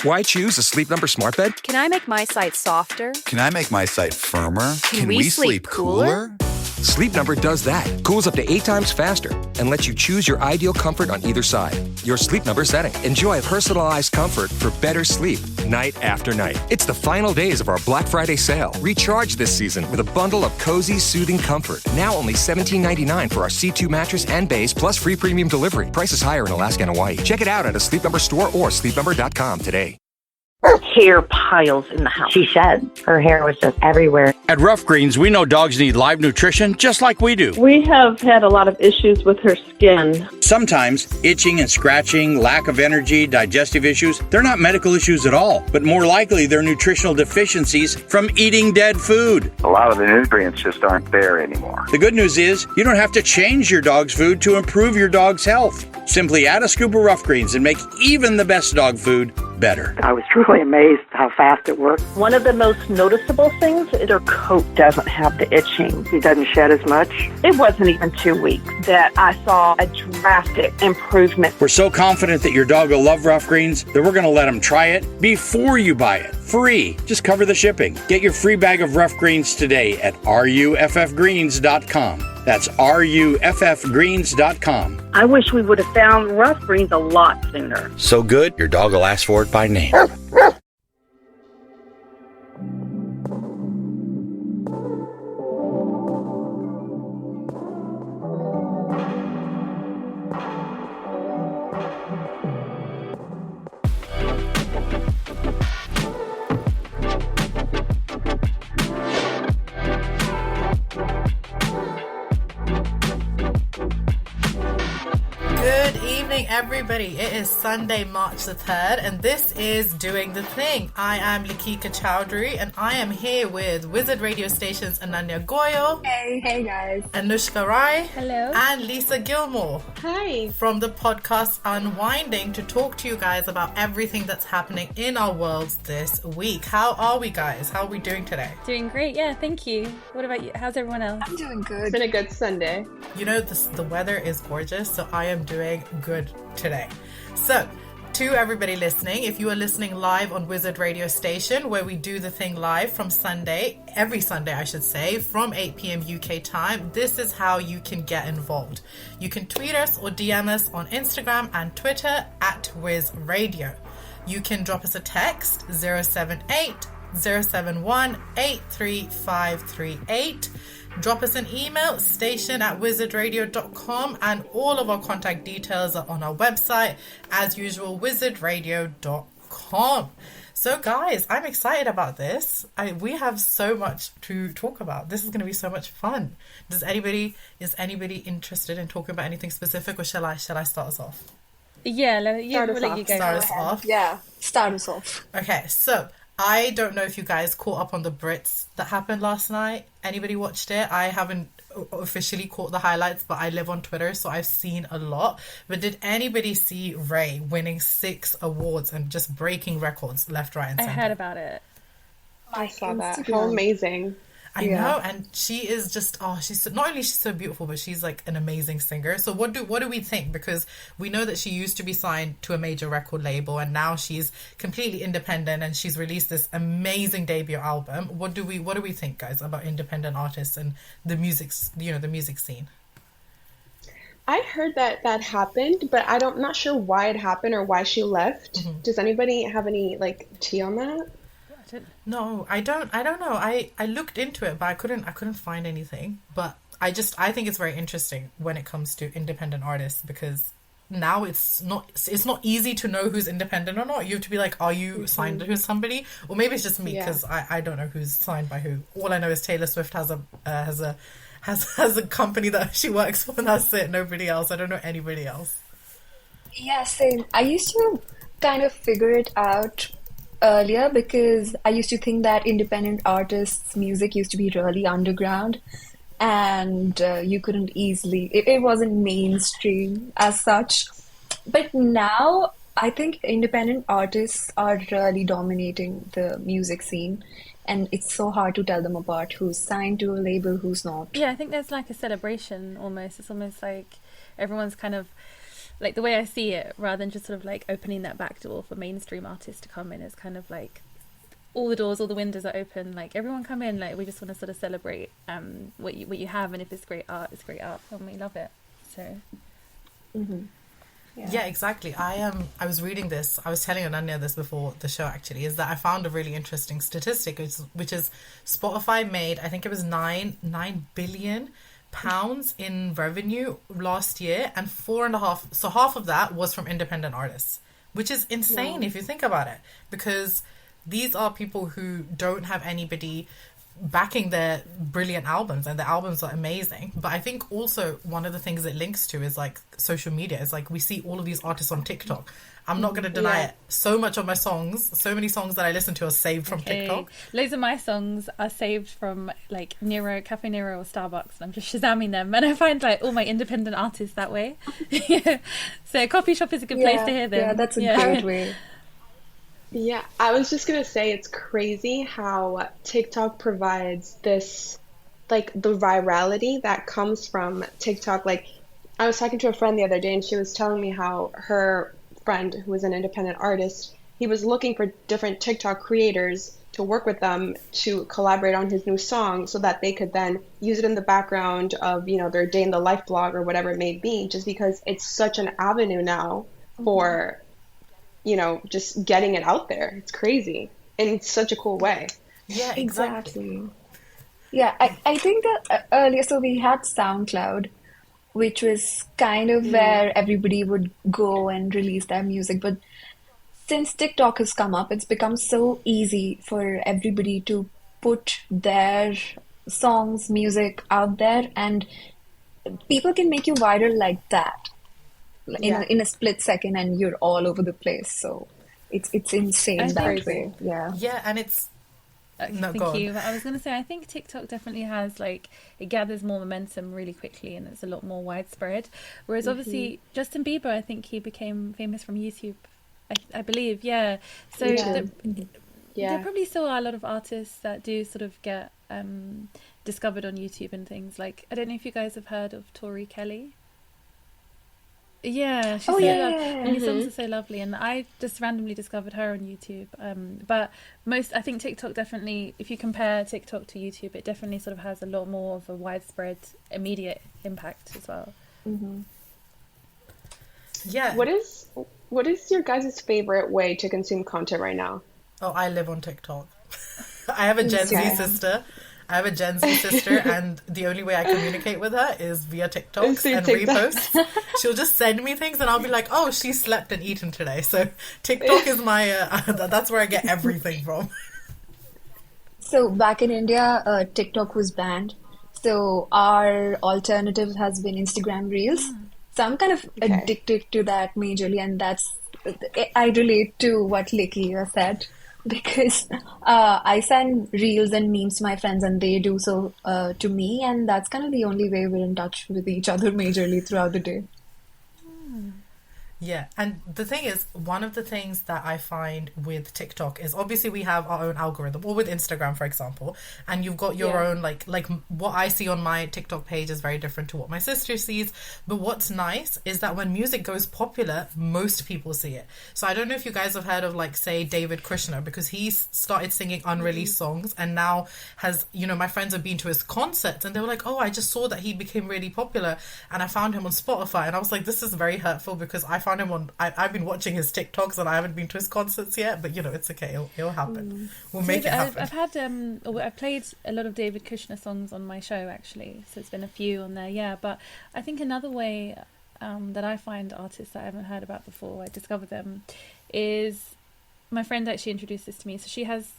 Why choose a Sleep Number smart bed? Can I make my site softer? Can I make my site firmer? Can we sleep cooler? Sleep Number does that. Cools up to 8 times faster and lets you choose your ideal comfort on either side. Your Sleep Number setting. Enjoy personalized comfort for better sleep night after night. It's the final days of our Black Friday sale. Recharge this season with a bundle of cozy, soothing comfort. Now only $17.99 for our C2 mattress and base, plus free premium delivery. Prices higher in Alaska and Hawaii. Check it out at a Sleep Number store or sleepnumber.com today. Hair piles in the house. She shed. Her hair was just everywhere. At Rough Greens, we know dogs need live nutrition just like we do. We have had a lot of issues with her skin. Sometimes itching and scratching, lack of energy, digestive issues, they're not medical issues at all, but more likely they're nutritional deficiencies from eating dead food. A lot of the nutrients just aren't there anymore. The good news is you don't have to change your dog's food to improve your dog's health. Simply add a scoop of Rough Greens and make even the best dog food better. I was truly amazed how fast it worked. One of the most noticeable things is her coat doesn't have the itching. She doesn't shed as much. It wasn't even 2 weeks that I saw a drastic improvement. We're so confident that your dog will love Rough Greens that we're going to let them try it before you buy it. Free. Just cover the shipping. Get your free bag of Rough Greens today at ruffgreens.com. That's ruffgreens.com. I wish we would have found Rough Greens a lot sooner. So good, your dog will ask for it by name. Good evening, everybody. It is Sunday, March the 3rd, and this is Doing the Thing. I am Lakika Chowdhury, and I am here with Wizard Radio Station's Ananya Goyal. Hey guys. Anushka Rai. Hello. And Lisa Gilmore. Hi. From the podcast Unwinding to talk to you guys about everything that's happening in our worlds this week. How are we, guys? How are we doing today? Doing great, yeah, thank you. What about you? How's everyone else? I'm doing good. It's been a good Sunday. You know, the weather is gorgeous, so I am doing good today. So, to everybody listening, if you are listening live on Wizard Radio Station, where we do the thing live from Sunday, every Sunday I should say, from 8 p.m. UK time, this is how you can get involved. You can tweet us or DM us on Instagram and Twitter at Wiz Radio. You can drop us a text 078 071 83538. Drop us an email, station@wizardradio.com, and all of our contact details are on our website, as usual, wizardradio.com. So guys, I'm excited about this. We have so much to talk about. This is going to be so much fun. Is anybody interested in talking about anything specific, or shall I start us off? Yeah, we'll let you go. Start us off. Yeah, start us off. Okay, so I don't know if you guys caught up on the Brits that happened last night. Anybody watched it? I haven't officially caught the highlights, but I live on Twitter, so I've seen a lot. But did anybody see Ray winning 6 awards and just breaking records left, right, and I center? heard about it. I saw that. How amazing. I know, and she is just she's not only she's so beautiful, but she's like an amazing singer. So what do we think? Because we know that she used to be signed to a major record label, and now she's completely independent, and she's released this amazing debut album. What do we think, guys, about independent artists and the music scene? I heard that happened, but I'm not sure why it happened or why she left. Mm-hmm. Does anybody have any tea on that? No, I don't know. I looked into it, but I couldn't find anything. But I think it's very interesting when it comes to independent artists, because now it's not easy to know who's independent or not. You have to be like, are you signed to somebody? Or maybe it's just me, because I don't know who's signed by who. All I know is Taylor Swift has a company that she works for, and that's it. Nobody else. I don't know anybody else. Yeah, same. I used to kind of figure it out earlier, because I used to think that independent artists' music used to be really underground, and you couldn't easily, it wasn't mainstream as such. But now I think independent artists are really dominating the music scene, and it's so hard to tell them apart who's signed to a label, who's not. Yeah, I think there's like a celebration almost. It's almost like everyone's kind of like the way I see it, rather than just sort of like opening that back door for mainstream artists to come in, is kind of like all the doors, all the windows are open. Like everyone come in. Like we just want to sort of celebrate what you have, and if it's great art, it's great art, and we love it. So. Mm-hmm. Yeah, exactly. I was reading this. I was telling Ananya this before the show. Actually, is that I found a really interesting statistic, which is Spotify made, I think it was nine billion pounds in revenue last year, and 4.5. So half of that was from independent artists, which is insane if you think about it, because these are people who don't have anybody backing their brilliant albums, and the albums are amazing. But I think also one of the things it links to is like social media. It's like we see all of these artists on TikTok. I'm not going to deny it. So much of my songs, so many songs that I listen to are saved from TikTok. Loads of my songs are saved from like Nero, Cafe Nero or Starbucks, and I'm just shazamming them, and I find like all my independent artists that way. So a coffee shop is a good place to hear them. Yeah, that's a great way. Yeah, I was just gonna say it's crazy how TikTok provides this, like the virality that comes from TikTok. Like I was talking to a friend the other day, and she was telling me how her friend, who was an independent artist, he was looking for different TikTok creators to work with them to collaborate on his new song, so that they could then use it in the background of, you know, their day in the life blog or whatever it may be, just because it's such an avenue now for, you know, just getting it out there. It's crazy in such a cool way. Yeah, exactly. Yeah, I think that earlier, so we had SoundCloud, which was kind of where everybody would go and release their music. But since TikTok has come up, it's become so easy for everybody to put their songs, music out there, and people can make you viral like that. In a split second, and you're all over the place. So it's insane that way. Yeah, and it's thank you. I was going to say, I think TikTok definitely has, like, it gathers more momentum really quickly, and it's a lot more widespread. Whereas obviously Justin Bieber, I think he became famous from YouTube, I believe. Yeah. So there probably still are a lot of artists that do sort of get discovered on YouTube and things. Like, I don't know if you guys have heard of Tori Kelly. Yeah, she's and her songs are so lovely, and I just randomly discovered her on YouTube. But I think TikTok definitely, if you compare TikTok to YouTube, it definitely sort of has a lot more of a widespread, immediate impact as well. Yeah. What is your guys' favorite way to consume content right now? Oh, I live on TikTok. I have a Gen Z sister. And the only way I communicate with her is via TikToks and reposts. She'll just send me things, and I'll be like, oh, she slept and eaten today. So TikTok is my, that's where I get everything from. So back in India, TikTok was banned. So our alternative has been Instagram Reels. So I'm kind of addicted to that majorly, and I relate to what Lakia said. Because I send reels and memes to my friends, and they do so to me, and that's kind of the only way we're in touch with each other majorly throughout the day. Yeah, and the thing is, one of the things that I find with TikTok is obviously we have our own algorithm, or with Instagram, for example, and you've got your own, like what I see on my TikTok page is very different to what my sister sees. But what's nice is that when music goes popular, most people see it. So I don't know if you guys have heard of, like, say, David Krishna, because he's started singing unreleased songs, and now has, you know, my friends have been to his concerts, and they were like, oh, I just saw that he became really popular, and I found him on Spotify, and I was like, this is very hurtful, because I found him on, I've been watching his TikToks, and I haven't been to his concerts yet, but you know, it's okay, it'll happen. We'll make it happen. I've played a lot of David Kushner songs on my show, actually, so it's been a few on there. But I think another way that I find artists that I haven't heard about before, I discovered them, is my friend actually introduced this to me. So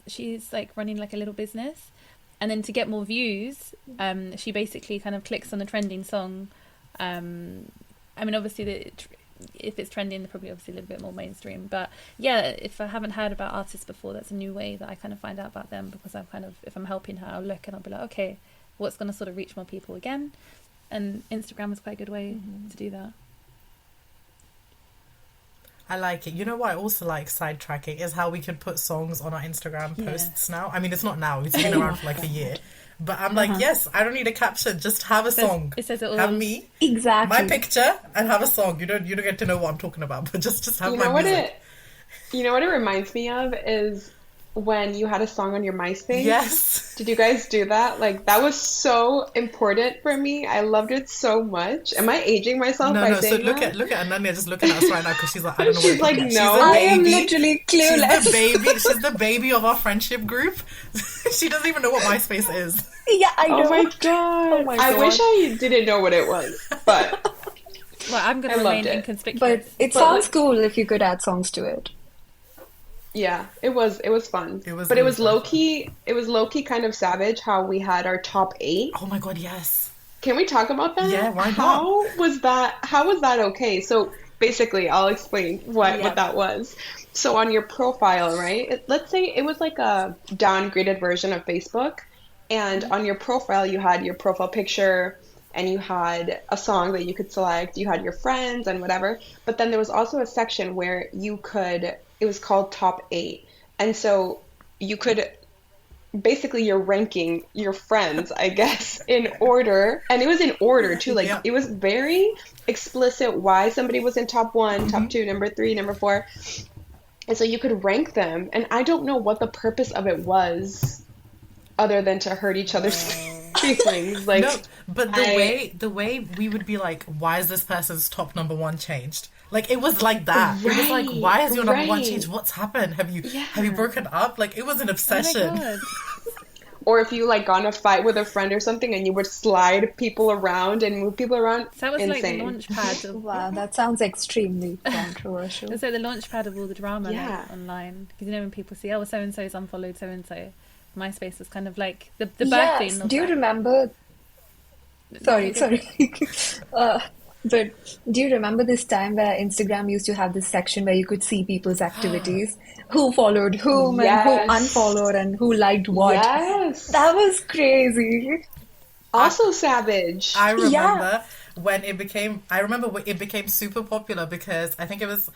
she's like running like a little business, and then to get more views, she basically kind of clicks on the trending song. I mean, obviously if it's trending, they're probably obviously a little bit more mainstream. But yeah, if I haven't heard about artists before, that's a new way that I kind of find out about them, because I'm kind of, if I'm helping her, I'll look and I'll be like, okay, what's going to sort of reach more people again? And Instagram is quite a good way to do that. I like it. You know what I also like sidetracking is how we can put songs on our Instagram posts now. I mean, it's not now. It's been around for like a year. But I'm like, yes, I don't need a caption. Just have a song. It says it all. Have me, Exactly. my picture, and have a song. You don't get to know what I'm talking about, but just have my music. You know what it reminds me of is when you had a song on your MySpace. Yes. Did you guys do that? Like, that was so important for me. I loved it so much. Am I aging myself by So saying look that? at Ananya just looking at us right now because she's like, I don't know what She's like, she's no. a I baby. am literally clueless. She's the baby of our friendship group. She doesn't even know what MySpace is. Yeah, I know. Oh my god. Oh my I God. wish I didn't know what it was, but Well, I'm going I to loved remain it. inconspicuous. But it sounds cool if you could add songs to it. yeah, it was fun. It was but it really was fun. low key kind of savage how we had our top 8. Oh my god, yes. Can we talk about that? Yeah, why not? How was that okay? So basically, I'll explain what that was. So on your profile, right? Let's say it was like a downgraded version of Facebook, and on your profile you had your profile picture and you had a song that you could select, you had your friends and whatever. But then there was also a section where it was called top 8. And so you could basically you're ranking your friends, I guess, in order. And it was in order too. Like it was very explicit why somebody was in top 1, top 2, number 3, number 4. And so you could rank them. And I don't know what the purpose of it was other than to hurt each other's feelings. Like, no, but the way we would be like, why is this person's top number 1 changed? Like it was like that. It was like, why is your number 1 changed? What's happened? Have you broken up? Like it was an obsession. Oh my God. Or if you like got in a fight with a friend or something and you would slide people around and move people around. So that was insane. like the launch pad of Wow, that sounds extremely controversial. it was like the launch pad of all the drama Yeah. like, online. Because you know when people see, oh, so and so's unfollowed so and so. MySpace was kind of like the Yes. birthing. Do you remember? Sorry. But do you remember this time where Instagram used to have this section where you could see people's activities, who followed whom and who unfollowed and who liked what? Yes. That was crazy. Also savage. I remember when it became super popular because I think it was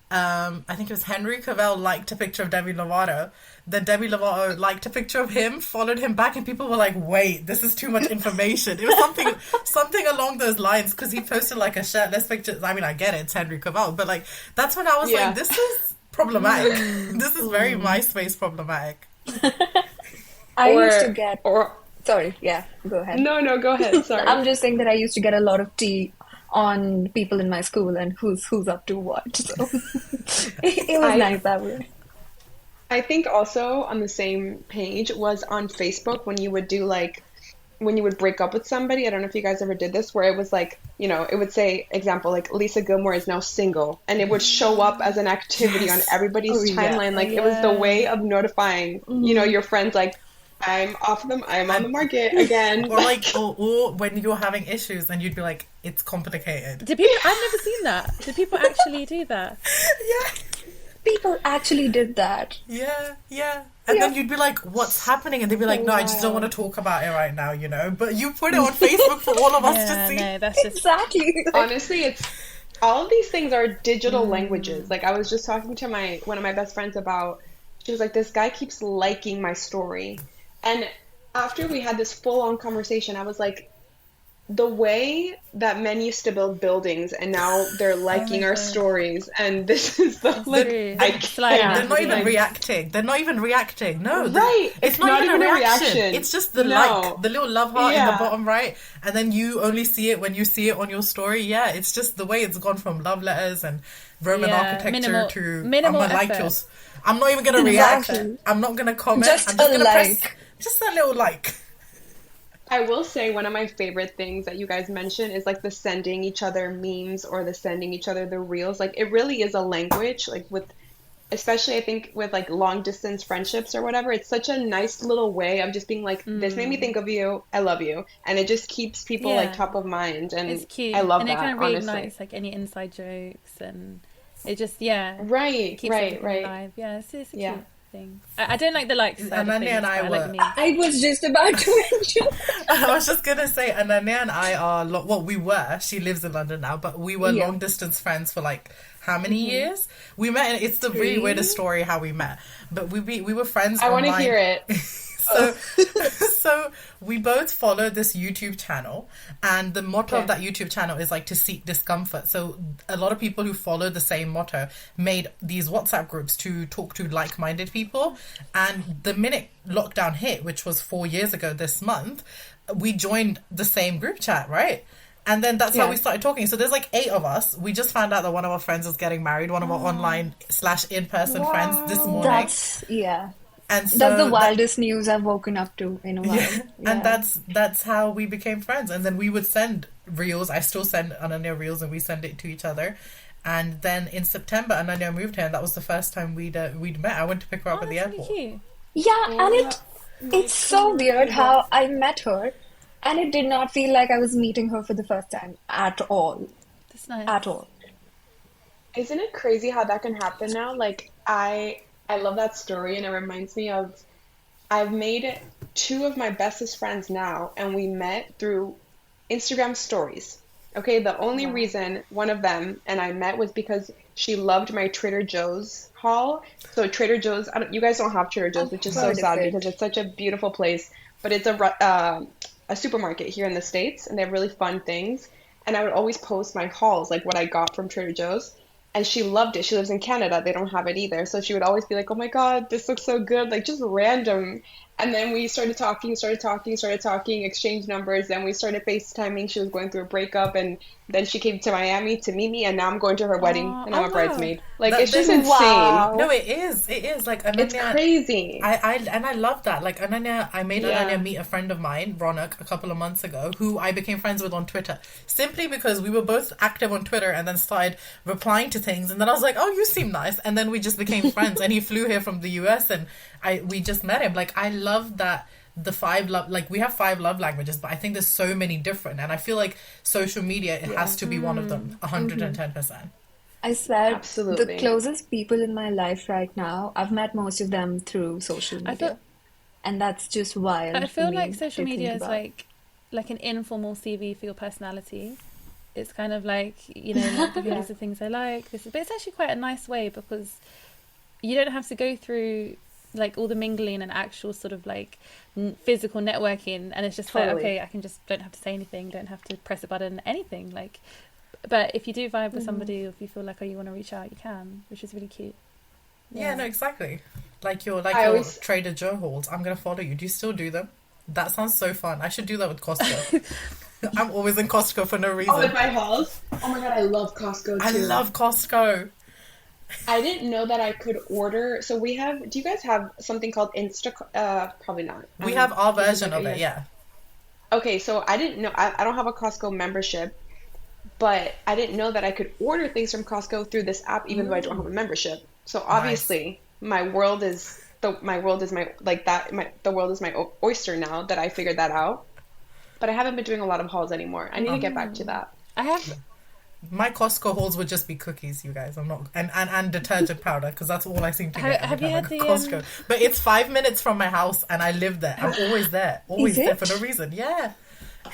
Henry Cavill liked a picture of Demi Lovato. Then Demi Lovato liked a picture of him, followed him back, and people were like, "Wait, this is too much information." It was something along those lines because he posted like a shirtless picture. I mean, I get it, it's Henry Cavill, but like that's when I was like, "This is problematic. This is very MySpace problematic." I used to get. Sorry, yeah, go ahead. No, go ahead. Sorry. I'm just saying that I used to get a lot of tea on people in my school and who's up to what. So it was nice that way. I think also on the same page was on Facebook when you would do like when you would break up with somebody. I don't know if you guys ever did this, where it was like, you know, it would say, example, like Lisa Gilmore is now single, and it would show up as an activity on everybody's timeline. Like it was the way of notifying, you know, your friends, like, I'm off them, I'm on the market again. Or like, or when you're having issues and you'd be like, it's complicated. I've never seen that. Did people actually do that? Yeah. People actually did that. Yeah. And then you'd be like, what's happening? And they'd be like, no, I just don't want to talk about it right now, you know? But you put it on Facebook for all of us to see. No, that's just... Exactly. Honestly, it's all of these things are digital languages. Like I was just talking to one of my best friends about, she was like, this guy keeps liking my story. And after we had this full-on conversation, I was like, the way that men used to build buildings and now they're liking our stories, and this is the I can't. They're not even reacting. They're not even reacting. No, right. It's not even a reaction. It's just the like, the little love heart in the bottom right, and then you only see it when you see it on your story. Yeah, it's just the way it's gone from love letters and Roman architecture to minimal I'm gonna effort. like yours. I'm not even gonna react. I'm not gonna comment. I'm just gonna press just a little like. I will say one of my favorite things that you guys mentioned is like the sending each other memes or the sending each other the reels. Like it really is a language, like with, especially I think with like long distance friendships or whatever, it's such a nice little way of just being like, this made me think of you, I love you. And it just keeps people like top of mind. And it's cute. I love and that, it kind of honestly. reignites like any inside jokes, and it just, Right, keeps everything alive. Yeah, it's a cute thing. I don't like the likes side of Ananya things, and I but I like the memes. I was just about to mention. I was just gonna say, Ananya and I are we were. She lives in London now, but we were long distance friends for like how many years? We met, and it's the really weirdest story how we met. But we were friends. I want to hear it. So we both follow this YouTube channel, and the motto of that YouTube channel is like to seek discomfort. So a lot of people who follow the same motto made these WhatsApp groups to talk to like-minded people. And the minute lockdown hit, which was 4 years ago this month, we joined the same group chat, right? And then that's how we started talking. So there's like 8 of us. We just found out that one of our friends is getting married, one of our online/in-person friends this morning. And so that's the wildest news I've woken up to in a while. And that's how we became friends. And then we would send reels. I still send Ananya reels, and we send it to each other. And then in September, Ananya moved here, and that was the first time we'd met. I went to pick her up at the airport. Really and it's so weird how I met her, and it did not feel like I was meeting her for the first time at all. That's nice. At all. Isn't it crazy how that can happen now? Like, I love that story, and it reminds me of, I've made 2 of my bestest friends now, and we met through Instagram stories. Okay, the only reason one of them and I met was because she loved my Trader Joe's haul. So Trader Joe's, you guys don't have Trader Joe's, which is so sad because it's such a beautiful place, but it's a supermarket here in the States, and they have really fun things. And I would always post my hauls, like what I got from Trader Joe's. And she loved it. She lives in Canada. They don't have it either. So she would always be like, oh my God, this looks so good. Like, just random. And then we started talking, exchanged numbers. Then we started FaceTiming. She was going through a breakup. And then she came to Miami to meet me. And now I'm going to her wedding. And I'm a bridesmaid. Like, it's just insane. Wow. No, it is. It is. Like, Ananya, it's crazy. I love that. Like, Ananya, I made Ananya meet a friend of mine, Ronak, a couple of months ago, who I became friends with on Twitter. Simply because we were both active on Twitter and then started replying to things. And then I was like, oh, you seem nice. And then we just became friends. And he flew here from the US, and we just met him. Like, I love that the 5 love, like, we have 5 love languages, but I think there's so many different. And I feel like social media, it has to be one of them, 110%. I swear, Absolutely. the closest people in my life right now, I've met most of them through social media. And that's just wild. I for feel me like social to think media is about. like an informal CV for your personality. It's kind of like, you know, like, these are things I like. But it's actually quite a nice way, because you don't have to go through like all the mingling and actual sort of like physical networking, and it's just like, okay, I can just, don't have to say anything, don't have to press a button, anything. Like, but if you do vibe with somebody, or if you feel like, oh, you want to reach out, you can, which is really cute. Yeah, no, exactly. Like your Trader Joe hauls. I'm gonna follow you. Do you still do them? That sounds so fun. I should do that with Costco. I'm always in Costco for no reason. Oh, with my hauls? Oh my God, I love Costco too. I love Costco. I didn't know that I could order. So we have, do you guys have something called Instacart? Probably not. We have our version of it, yeah. Okay, so I didn't know, I don't have a Costco membership, but I didn't know that I could order things from Costco through this app, even though I don't have a membership. So obviously the world is my oyster now that I figured that out. But I haven't been doing a lot of hauls anymore. I need to get back to that. I have. My Costco hauls would just be cookies, you guys. I'm not, and detergent powder, because that's all I seem to get. Have you had the Costco? But it's 5 minutes from my house, and I live there. I'm always there, for no reason. Yeah.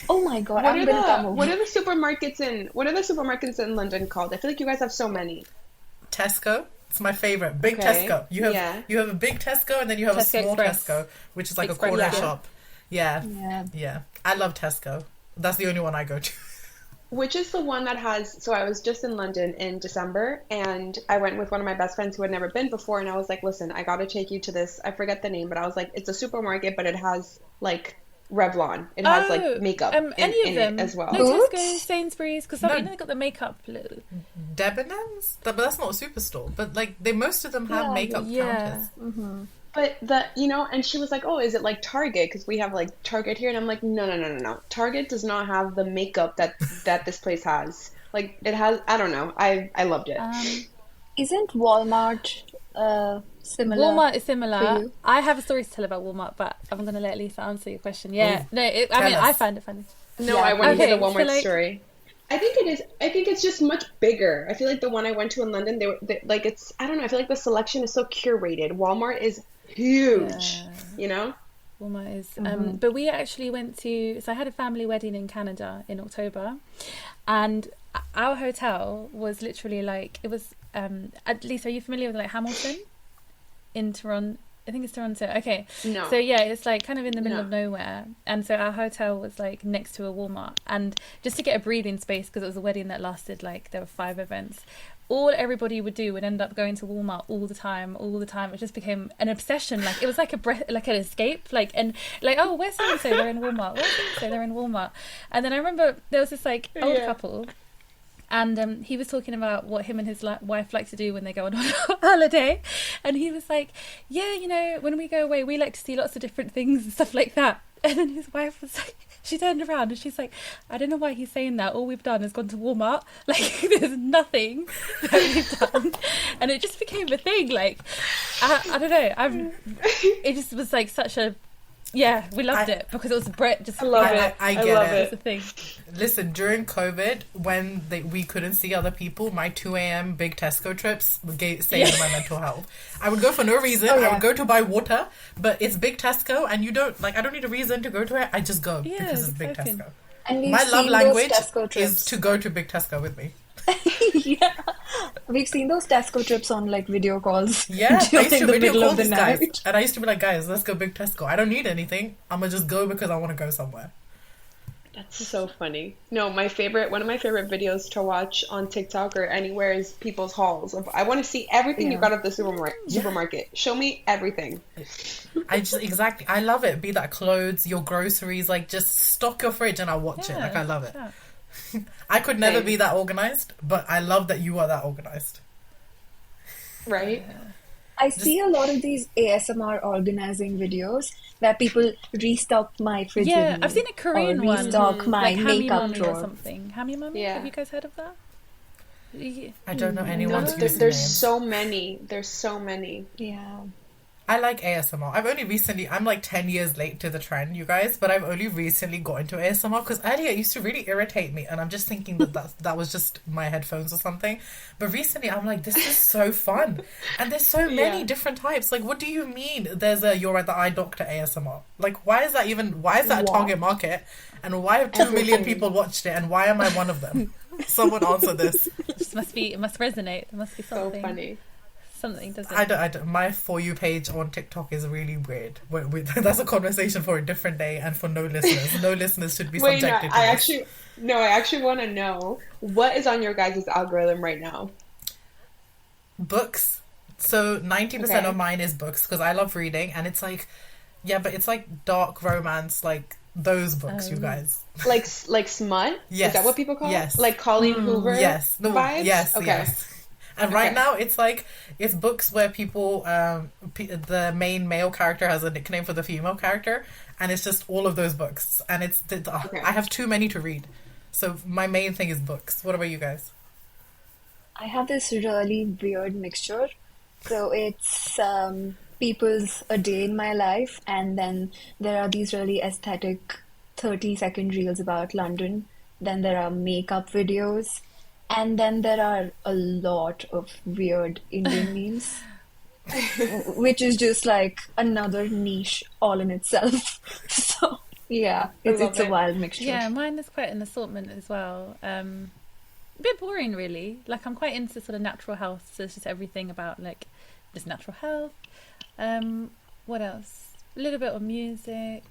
Oh my God! What are the supermarkets in London called? I feel like you guys have so many. Tesco. It's my favorite. Big Tesco. You have a big Tesco, and then you have Tesco a small Express. Tesco, which is like Express, a corner yeah. shop. Yeah. I love Tesco. That's the only one I go to. Which is the one that has, so I was just in London in December, and I went with one of my best friends who had never been before, and I was like, listen, I gotta take you to this, I forget the name, but I was like, it's a supermarket, but it has like Revlon. It has like makeup in it as well. No, Tesco, Sainsbury's, because you know they got the makeup little. Debenhams? But that's not a superstore. But like most of them have makeup counters. Mm-hmm. But and she was like, oh, is it like Target? Because we have like Target here. And I'm like, no. Target does not have the makeup that this place has. Like it has, I don't know. I loved it. Isn't Walmart similar? Walmart is similar. I have a story to tell about Walmart, but I'm going to let Lisa answer your question. Yeah. No, I find it funny. No, I want to hear the Walmart story. I think it is. I think it's just much bigger. I feel like the one I went to in London, they like it's. I don't know. I feel like the selection is so curated. Walmart is huge. Walmart is. But we actually went to. So I had a family wedding in Canada in October, and our hotel was literally like it was At least, are you familiar with like Hamilton in Toronto? I think it's Toronto. Okay. No. So yeah, it's like kind of in the middle of nowhere. And so our hotel was like next to a Walmart. And just to get a breathing space, because it was a wedding that lasted like, there were 5 events. All everybody would do would end up going to Walmart all the time. It just became an obsession. Like it was like like an escape. Like, and like, oh, where's so-and-so? They're in Walmart. Where's so-and-so? They're in Walmart. And then I remember there was this like old couple. And he was talking about what him and his wife like to do when they go on holiday. And he was like, yeah, you know, when we go away, we like to see lots of different things and stuff like that. And then his wife was like, she turned around and she's like, I don't know why he's saying that. All we've done is gone to Walmart. Like, there's nothing that we've done. And it just became a thing. Like, I don't know. It just was like such a... Yeah, we loved it because it was Brett. Just I love it. I get it. The thing. Listen, during COVID, when we couldn't see other people, my 2 a.m. big Tesco trips saved my mental health. I would go for no reason. I would go to buy water, but it's big Tesco, and you don't like. I don't need a reason to go to it. I just go because it's big Tesco. And my love language is to go to big Tesco with me. Yeah, we've seen those Tesco trips on like video calls. Yeah, I used to the video middle call of the these guys, night. and I used to be like, guys, let's go big Tesco. I don't need anything. I'm gonna just go because I want to go somewhere. That's so funny. No, one of my favorite videos to watch on TikTok or anywhere is people's hauls. I want to see everything you got at the supermarket. Show me everything. I love it. Be that clothes, your groceries, like just stock your fridge and I'll watch it. Like I love it. Yeah. I could never be that organized, but I love that you are that organized. Right? I see a lot of these ASMR organizing videos where people restock my fridge. Yeah, I've seen a Korean one. Restock my like makeup drawer. Or something. Hammy Mummy? Yeah. Have you guys heard of that? I don't know anyone. There's so many. There's so many. Yeah. I like ASMR. I'm like 10 years late to the trend, you guys, but I've only recently got into ASMR because earlier it used to really irritate me, and I'm just thinking that was just my headphones or something. But recently I'm like, this is so fun. And there's so many different types. Like, what do you mean there's a You're at the Eye Doctor ASMR? Like, why is that a target market? And why have 2 million people watched it? And why am I one of them? Someone answer this. It must resonate. There must be something. So funny. Something doesn't. I don't. My For You page on TikTok is really weird. That's a conversation for a different day and for no listeners. No listeners should be subjected to this. I actually want to know what is on your guys' algorithm right now. Books. So 90% of mine is books because I love reading, and it's like, but it's like dark romance, like those books, you guys. Like smut? Yes. Is that what people call it? Like Colleen Hoover? Yes. Vibes? Yes. Okay. Yes. And right now, it's books where people, the main male character has a nickname for the female character, and it's just all of those books. And I have too many to read. So my main thing is books. What about you guys? I have this really weird mixture. So it's people's A Day in My Life, and then there are these really aesthetic 30-second reels about London. Then there are makeup videos. And then there are a lot of weird Indian memes, which is just like another niche all in itself. So yeah, it's a wild mixture. Yeah, mine is quite an assortment as well. A bit boring, really. Like I'm quite into sort of natural health, so it's just everything about like just natural health. What else? A little bit of music.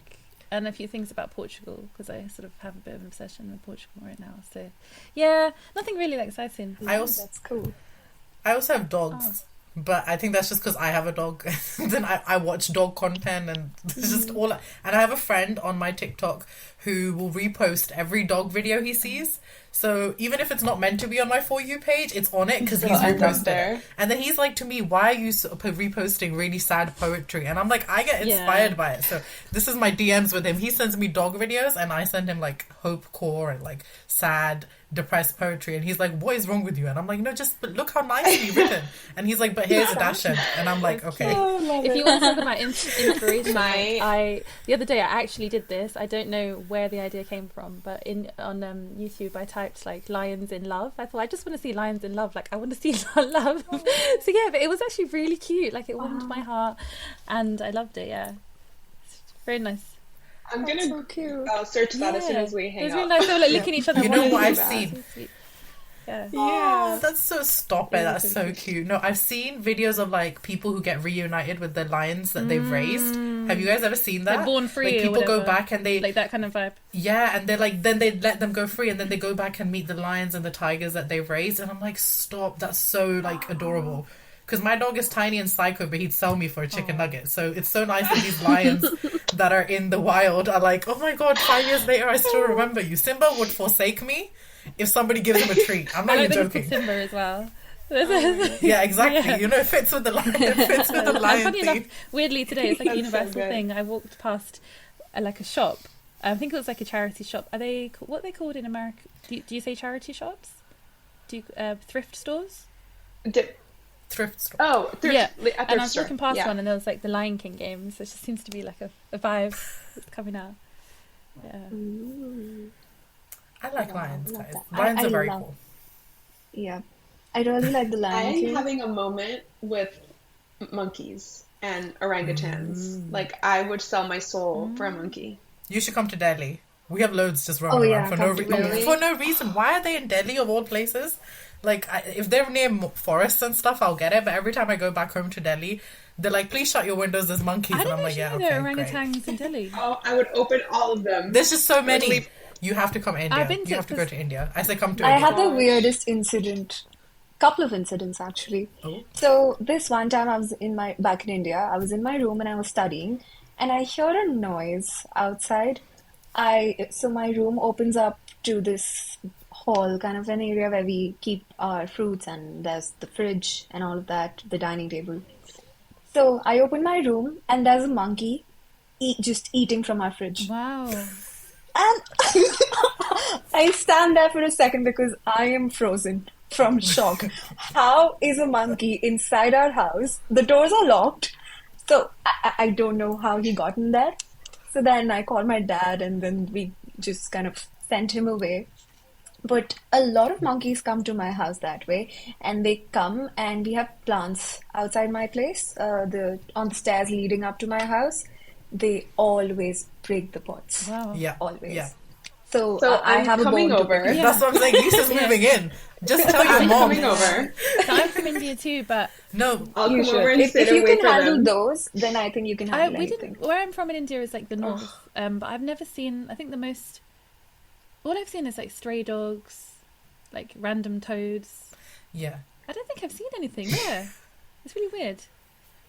And a few things about Portugal, because I sort of have a bit of an obsession with Portugal right now. So, yeah, nothing really that exciting. That's cool. I also have dogs, but I think that's just because I have a dog. Then I watch dog content, and it's just all. And I have a friend on my TikTok who will repost every dog video he sees. So even if it's not meant to be on my For You page, it's on it because he's reposted it. And then he's like to me, why are you reposting really sad poetry? And I'm like, I get inspired by it. So this is my DMs with him. He sends me dog videos and I send him like hope core and like sad, depressed poetry. And he's like, what is wrong with you? And I'm like, no, just look how nicely written. And he's like, but here's a dash. And I'm like, okay. If you want to talk about inspiration, the other day I actually did this. I don't know where the idea came from, but on YouTube I typed like lions in love. I thought I just want to see lions in love. Like I want to see love. So yeah, but it was actually really cute. Like it warmed my heart, and I loved it. Yeah, it's very nice. I'm gonna search that as soon as we hang out. It was up. really nice. So like looking at each other. You know what I've seen? Yeah. Oh, that's so stop it. Yeah, That's it's so really cute. No, I've seen videos of like people who get reunited with the lions that they've raised. Have you guys ever seen that? Like Born Free Like or people go whatever. back and they Like that kind of vibe. yeah, and they're like then they let them go free and then they go back and meet the lions and the tigers that they've raised and I'm like, stop, that's so like adorable. Because my dog is tiny and psycho, but he'd sell me for a chicken nugget. So it's so nice that these lions that are in the wild are like, oh my god, 5 years later, I still remember you. Simba would forsake me if somebody gives him a treat. I'm not I even like the joking. Simba as well. Yeah, exactly. Yeah. You know, it fits with the lion. It fits with the And lion funny theme. enough, weirdly today, it's like a That's so universal good. thing. I walked past like a shop. I think it was like a charity shop. Are they what are they called in America? Do you say charity shops? Do you thrift stores? Thrift store. Oh, thrift, Yeah. a thrift And I was store. walking past Yeah. one, and there was like the Lion King games. So it just seems to be like a vibe that's coming out. Yeah. I like Wow, lions, love guys. that. Lions I are very love- cool. Yeah. I really like the Lion I'm King. having a moment with monkeys and orangutans. Like, I would sell my soul for a monkey. You should come to Delhi. We have loads just running Oh, yeah, around for no come to Delhi. for no reason. Why are they in Delhi of all places? Like, if they're near forests and stuff, I'll get it. But every time I go back home to Delhi, they're like, "Please shut your windows. There's monkeys." I And don't I'm like, actually "Yeah, know okay, there are great." orangutans in Delhi. Oh, I would open all of them. There's just so many. Literally- You have to come to India. I've been You to- have to go to India. I say come to I India. had the weirdest incident. Couple of incidents actually. Oh. So this one time I was back in India. I was in my room and I was studying, and I heard a noise outside. So my room opens up to this hall, kind of an area where we keep our fruits, and there's the fridge and all of that, the dining table. So I open my room and there's a monkey just eating from our fridge. Wow. And I stand there for a second because I am frozen from shock. How is a monkey inside our house? The doors are locked. So I don't know how he got in there. So then I called my dad and then we just kind of sent him away. But a lot of monkeys come to my house that way, and they come and we have plants outside my place, on the stairs leading up to my house. They always break the pots. Wow. Yeah. Always. Yeah. So So I I'm have a coming bone to over. pick. That's what I'm saying. Lisa's moving in. Just tell your I'm mom. coming over. So I'm from India too, but No. I'll You come should. over and If sit you and can wait for handle them. those, then I think you can handle we anything. didn't. Where I'm from in India is like the north, but I've never seen. I think the most. All I've seen is like stray dogs, like random toads. Yeah. I don't think I've seen anything. Yeah, it's really weird.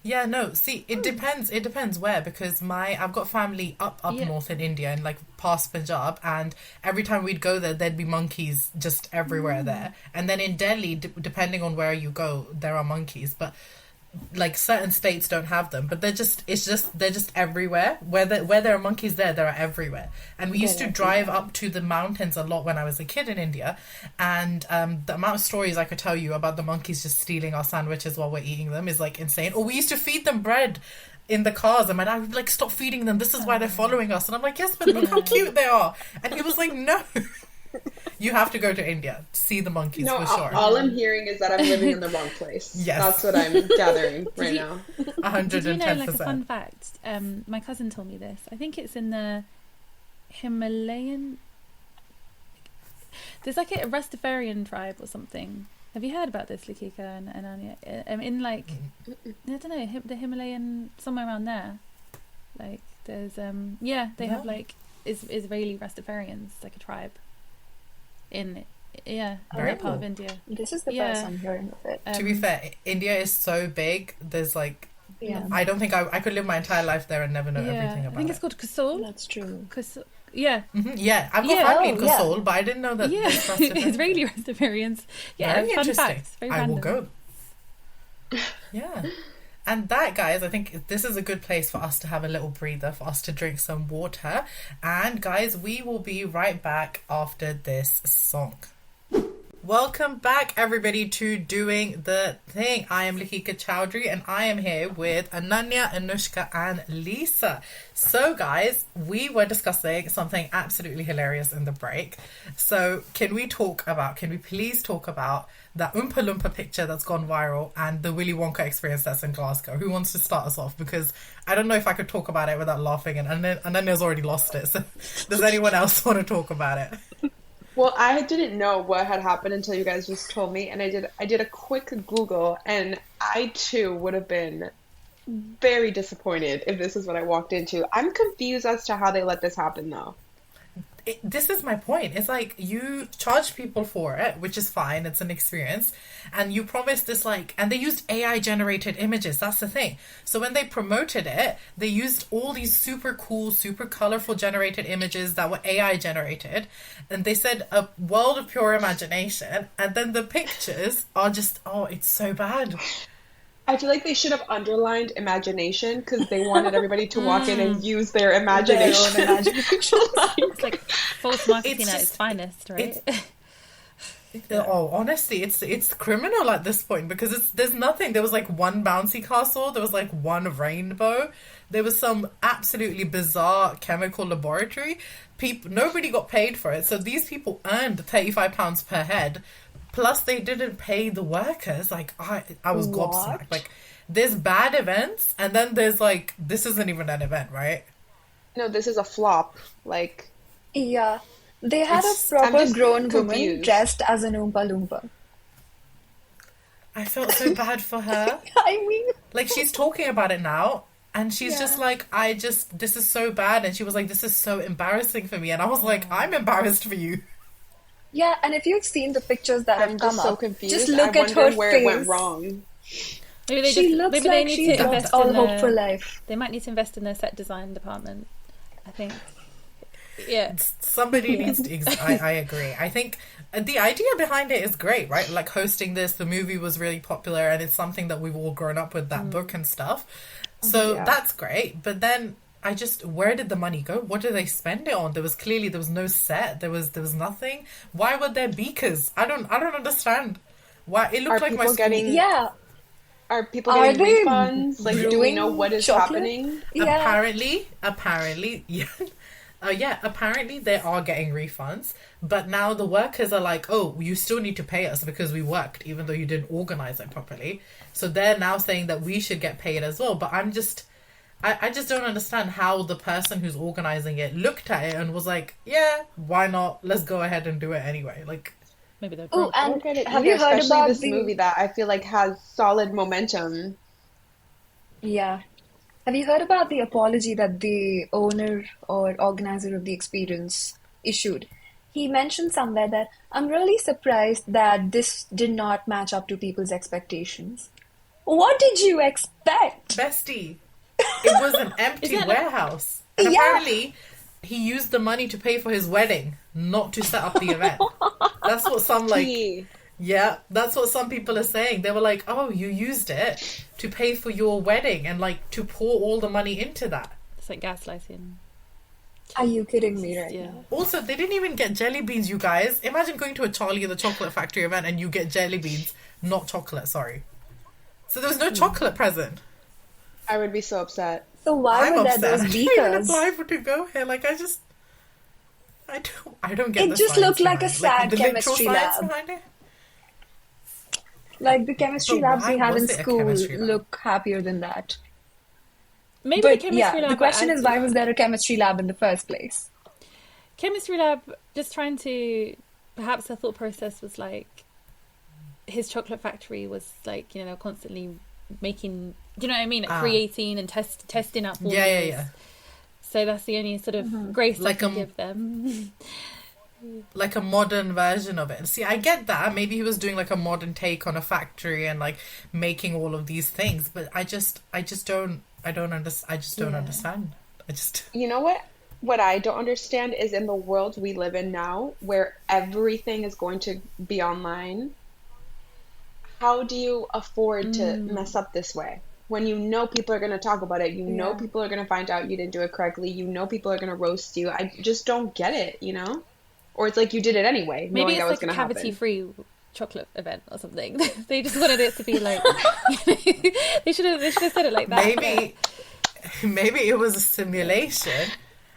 Yeah, no, see, it depends. It depends where, because I've got family up Yeah. north in India and like past Punjab, and every time we'd go there, there'd be monkeys just everywhere there. And then in Delhi, depending on where you go, there are monkeys, but like certain states don't have them, but they're just everywhere. Where there are monkeys there are everywhere. And we used to drive up to the mountains a lot when I was a kid in India, and the amount of stories I could tell you about the monkeys just stealing our sandwiches while we're eating them is like insane. Or we used to feed them bread in the cars, and my dad would be like, "Stop feeding them, this is why they're following us." And I'm like, "Yes, but look how cute they are." And he was like, "No." You have to go to India, see the monkeys No, for sure. all I'm hearing is that I'm living in the wrong place. Yes. That's what I'm gathering right you- now. Did you know, like a fun 110%. fact? My cousin told me this. I think it's in the Himalayan. There's like a Rastafarian tribe or something. Have you heard about this, Lakika and Anya? In like, I don't know, the Himalayan, somewhere around there. Like, there's they have like Israeli Rastafarians, like a tribe. In Very that part cool. of India. This is the Yeah. first I'm hearing of it. To be fair, India is so big. There's like, Yeah, I don't think I could live my entire life there and never know everything I about think it. it's called Kasol. that's true. Yeah, Yeah, I've got Yeah. family in Oh, yeah. Kasol, but I didn't know that. yeah, they trusted it. Israeli Rastafarians. Yeah, Very fun interesting. facts. Very I will random. go. Yeah. And that, guys, I think this is a good place for us to have a little breather, for us to drink some water. And, guys, we will be right back after this song. Welcome back, everybody, to Doing the Thing. I am Lakika Chowdhury, and I am here with Ananya, Anushka, and Lisa. So, guys, we were discussing something absolutely hilarious in the break. So, can we please talk about that Oompa Loompa picture that's gone viral and the Willy Wonka experience that's in Glasgow? Who wants to start us off? Because I don't know if I could talk about it without laughing, and Ananya's already lost it. So, does anyone else want to talk about it? Well, I didn't know what had happened until you guys just told me, and I did a quick Google, and I too would have been very disappointed if this is what I walked into. I'm confused as to how they let this happen, though. This is my point. It's like you charge people for it, which is fine. It's an experience. And you promise this and they used AI generated images. That's the thing. So when they promoted it, they used all these super cool, super colorful generated images that were AI generated. And they said a world of pure imagination. And then the pictures are just, it's so bad. I feel like they should have underlined imagination because they wanted everybody to walk in and use their imagination. It's like false marketing at its finest, right? Honestly, it's criminal at this point because there's nothing. There was one bouncy castle. There was one rainbow. There was some absolutely bizarre chemical laboratory. Nobody got paid for it. So these people earned £35 per head. Plus, they didn't pay the workers. I was gobsmacked. There's bad events, and then there's this isn't even an event, right? No, this is a flop. Yeah. They had a proper grown woman dressed as an Oompa Loompa. I felt so bad for her. I mean... she's talking about it now, and she's just this is so bad. And she was like, this is so embarrassing for me. And I was like, I'm embarrassed for you. Yeah, and if you've seen the pictures that have come so up, confused. just look at her where face. It went wrong. Maybe they need to invest all in hope for life. They might need to invest in their set design department, I think. Yeah. Somebody needs to... I agree. I think the idea behind it is great, right? Hosting this, the movie was really popular, and it's something that we've all grown up with, that book and stuff. So that's great. But then... where did the money go? What did they spend it on? There was no set. There was nothing. Why were there beakers? I don't understand. Why it looked like my school. Are people getting refunds? Do we know what is happening? Yeah. Apparently, yeah. Apparently they are getting refunds, but now the workers are like, you still need to pay us because we worked, even though you didn't organize it properly. So they're now saying that we should get paid as well. But I just don't understand how the person who's organizing it looked at it and was like, yeah, why not? Let's go ahead and do it anyway. Maybe they're broke. I don't get it have you heard about this movie that I feel has solid momentum? Yeah. Have you heard about the apology that the owner or organizer of the experience issued? He mentioned somewhere that, I'm really surprised that this did not match up to people's expectations. What did you expect? Bestie. It was an empty warehouse. And apparently, he used the money to pay for his wedding, not to set up the event. That's what that's what some people are saying. They were like, you used it to pay for your wedding and to pour all the money into that. It's like gaslighting. Are you kidding me right now? Also, they didn't even get jelly beans, you guys. Imagine going to a Charlie and the Chocolate Factory event and you get jelly beans, not chocolate, sorry. So there was no chocolate present. I would be so upset. So why were there those beakers? I apply for to go here. I don't get. It just looked like a sad chemistry lab. The chemistry labs we had in school look happier than that. Maybe the chemistry lab. The question is, why was there a chemistry lab in the first place? Chemistry lab, just trying to. Perhaps the thought process was his chocolate factory was constantly making. Do you know what I mean? Creating and testing out formulas. Yeah. So that's the only sort of grace I can give them. Like a modern version of it. See, I get that. Maybe he was doing a modern take on a factory and making all of these things. But I just don't understand. You know what? What I don't understand is in the world we live in now, where everything is going to be online. How do you afford to mess up this way? When people are going to talk about it, people are going to find out you didn't do it correctly, people are going to roast you. I just don't get it, Or it's you did it anyway. Maybe it's a cavity-free chocolate event or something. They just wanted it to be they should have said it like that. Maybe it was a simulation.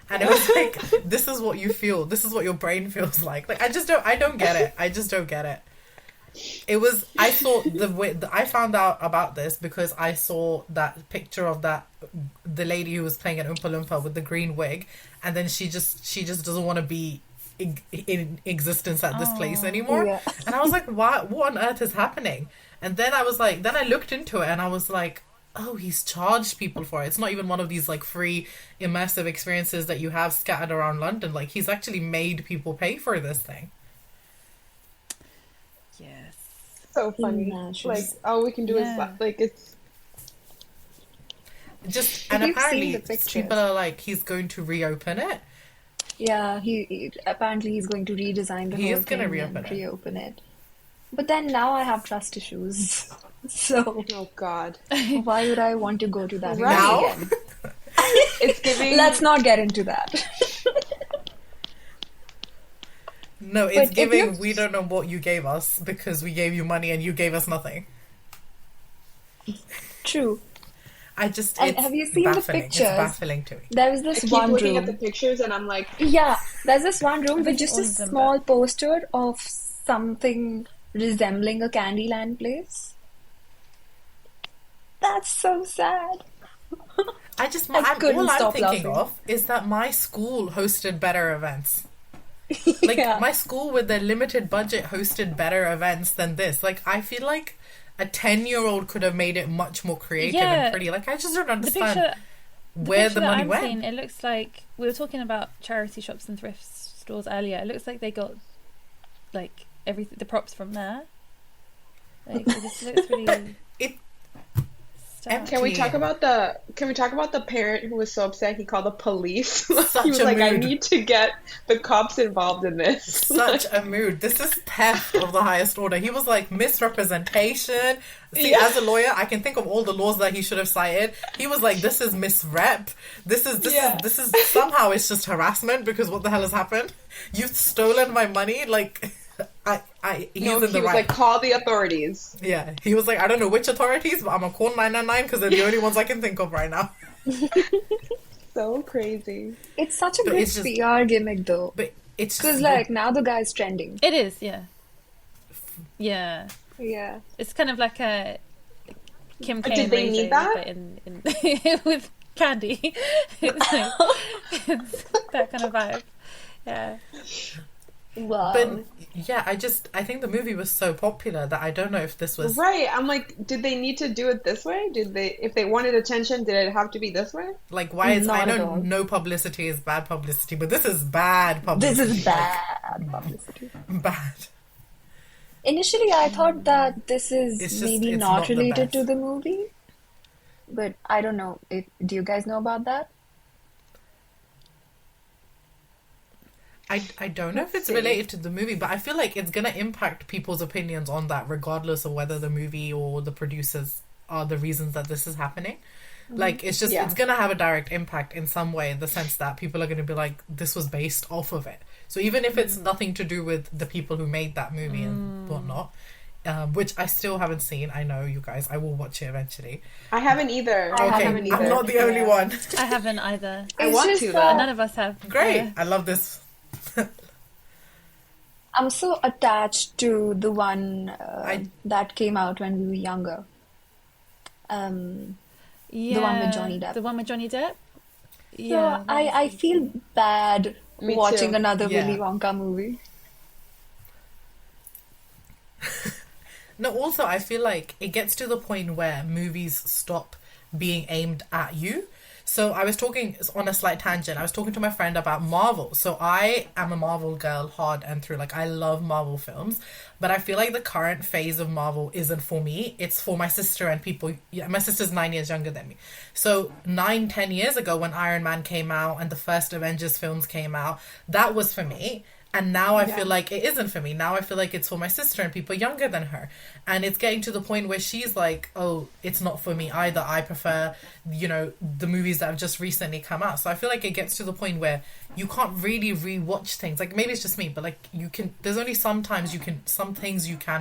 And it was this is what you feel. This is what your brain feels like. I don't get it. I just don't get it. I saw I found out about this because I saw that picture of the lady who was playing an Oompa Loompa with the green wig, and then she just doesn't want to be in existence at this place anymore. Yeah. And I was like, what on earth is happening? And then I looked into it and I was like, oh, he's charged people for it. It's not even one of these like free immersive experiences that you have scattered around London. Like, he's actually made people pay for this thing. Yes. So funny. Imagine. Like, all we can do is like, it's just, and You've seen apparently the pictures. people are like, he's going to reopen it. Yeah, he apparently he's going to redesign the He whole is gonna thing reopen and it. reopen it. But then now I have trust issues. So oh god. why would I want to go to that Right. Now? again? It's giving. Let's not get into that. No, But it's it giving, looks- we don't know what you gave us because we gave you money and you gave us nothing. True. And And have you seen the baffling. pictures? It's baffling to me. There was I this keep one looking room. at the pictures and I'm like, Yeah, there's this one room with just all a of them, small poster of something resembling a Candyland place. That's so sad. I couldn't all I'm stop thinking laughing. of is that my school hosted better events. Like, Yeah. my school with their limited budget hosted better events than this. Like, I feel like a 10-year-old could have made it much more creative Yeah. and pretty. Like, I just don't The understand picture, where picture the that money I'm went. seeing, it looks like we were talking about charity shops and thrift stores earlier. It looks like they got like everything, the props from there. Like, it just looks really. It- stuff. Can we talk Yeah. about the parent who was so upset he called the police? Such He was a like, I mood. need to get the cops involved in this. Such a mood. This is theft of the highest order. He was like, misrepresentation. See, Yeah. as a lawyer, I can think of all the laws that he should have cited. He was like, this is misrep. This is somehow it's just harassment because what the hell has happened? You've stolen my money. Like, he's No, in he the was right. like, call the authorities. Yeah, he was like, I don't know which authorities, but I'm gonna call 999 because they're the only ones I can think of right now. So crazy. It's such a No, good it's just- PR gimmick though. But it's just Because like now the guy's trending. It is, yeah. Yeah. Yeah. It's kind of like a Kim K. Did and they Ray need J, that? but in with candy. It's, like, it's that kind of vibe. Yeah. Wow. But yeah, I think the movie was so popular that I don't know if this was Right. I'm like, did they need to do it this way? If they wanted attention, did it have to be this way? like, why is, I Not at all. know no publicity is bad publicity, but this is bad publicity. This is bad publicity. Bad. Initially, I thought that this is It's just- maybe it's not not the related best. to the movie, but I don't know. Do you guys know about that? I don't know if it's see. related to the movie, but I feel like it's gonna impact people's opinions on that, regardless of whether the movie or the producers are the reasons that this is happening. Like, it's just, Yeah. it's gonna have a direct impact in some way, in the sense that people are gonna be like, this was based off of it. So even if it's nothing to do with the people who made that movie and whatnot, which I still haven't seen. I know you guys, I will watch it eventually. I haven't either. I Okay, haven't either. I'm not the only one. I haven't either. I It's want just to, that though. None of us have. Great, Yeah. I love this. I'm so attached to the one I- that came out when we were younger. Yeah, one with Johnny Depp. The one with Johnny Depp? So Yeah. I feel bad Me watching too. another Yeah. Willy Wonka movie. No, also, I feel like it gets to the point where movies stop being aimed at you. So I was talking, on a slight tangent, I was talking to my friend about Marvel. So I am a Marvel girl hard and through. Like, I love Marvel films. But I feel like the current phase of Marvel isn't for me. It's for my sister and people. Yeah, my sister's 9 years younger than me. So 9-10 years ago when Iron Man came out and the first Avengers films came out, that was for me. And now I feel like it isn't for me. Now I feel like it's for my sister and people younger than her. And it's getting to the point where she's like, oh, it's not for me either. I prefer, the movies that have just recently come out. So I feel like it gets to the point where you can't really rewatch things. Like, maybe it's just me, but like, there's only some things you can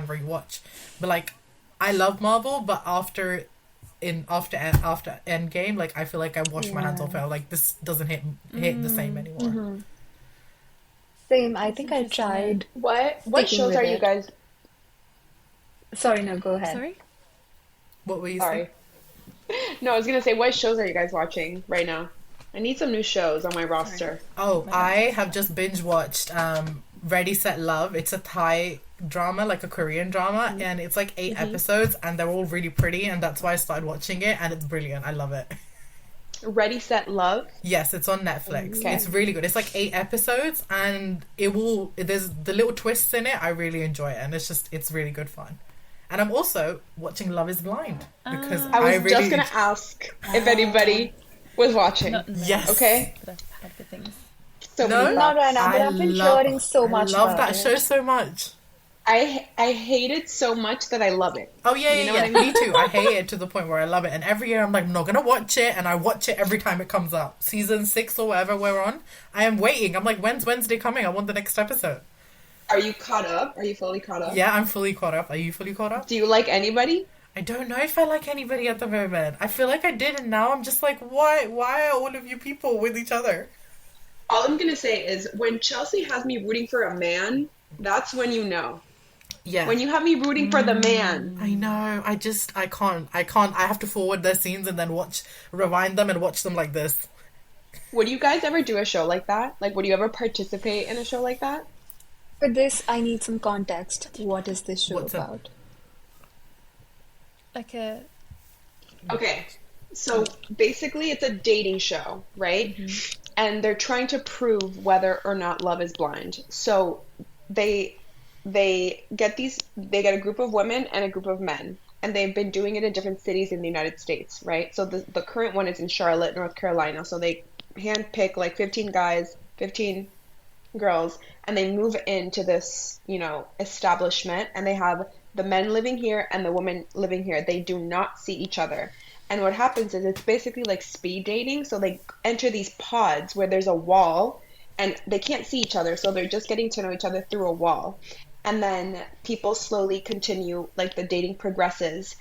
rewatch. But like, I love Marvel, but after Endgame, like, I feel like I washed my hands off it. Like, this doesn't hit the same anymore. Same, I think I tried. What Sticking shows with are you it. guys? Sorry, no, go ahead. Sorry? What were you Sorry. saying? No, I was gonna say, what shows are you guys watching right now? I need some new shows on my roster. Oh, I have just binge watched Ready Set Love. It's a Thai drama, like a Korean drama, and it's like 8 episodes, and they're all really pretty, and that's why I started watching it, and it's brilliant. I love it. Ready Set Love? Yes, it's on Netflix. Okay. It's really good. It's like 8 episodes, and there's the little twists in it. I really enjoy it, and it's really good fun. And I'm also watching Love is Blind because I was really just gonna ask if anybody was watching. Yes. Okay. But I've had the things. So many Not thoughts. right now, but I've been hearing so much I love about that it. show so much. I hate it so much that I love it. Oh yeah, You know yeah, what I me too. I hate it to the point where I love it, and every year I'm like, I'm not gonna watch it, and I watch it every time it comes out. Season 6 or whatever we're on, I am waiting. I'm like, when's Wednesday coming? I want the next episode. Are you caught up? Are you fully caught up? Yeah, I'm fully caught up. Are you fully caught up? Do you like anybody? I don't know if I like anybody at the moment. I feel like I did, and now I'm just like, why are all of you people with each other? All I'm gonna say is when Chelsea has me rooting for a man, that's when you know. Yeah. When you have me rooting for the man. I know. I can't. I have to forward their scenes and then rewind them and watch them like this. Would you guys ever do a show like that? Like, would you ever participate in a show like that? For this, I need some context. What is this show What's up? about? Like a Okay, so basically it's a dating show, right? And they're trying to prove whether or not love is blind. So they get a group of women and a group of men, and they've been doing it in different cities in the United States, right? So the current one is in Charlotte, North Carolina. So they handpick like 15 guys, 15 girls, and they move into this, establishment, and they have the men living here and the women living here. They do not see each other. And what happens is it's basically like speed dating. So they enter these pods where there's a wall and they can't see each other. So they're just getting to know each other through a wall. And then people slowly continue, like the dating progresses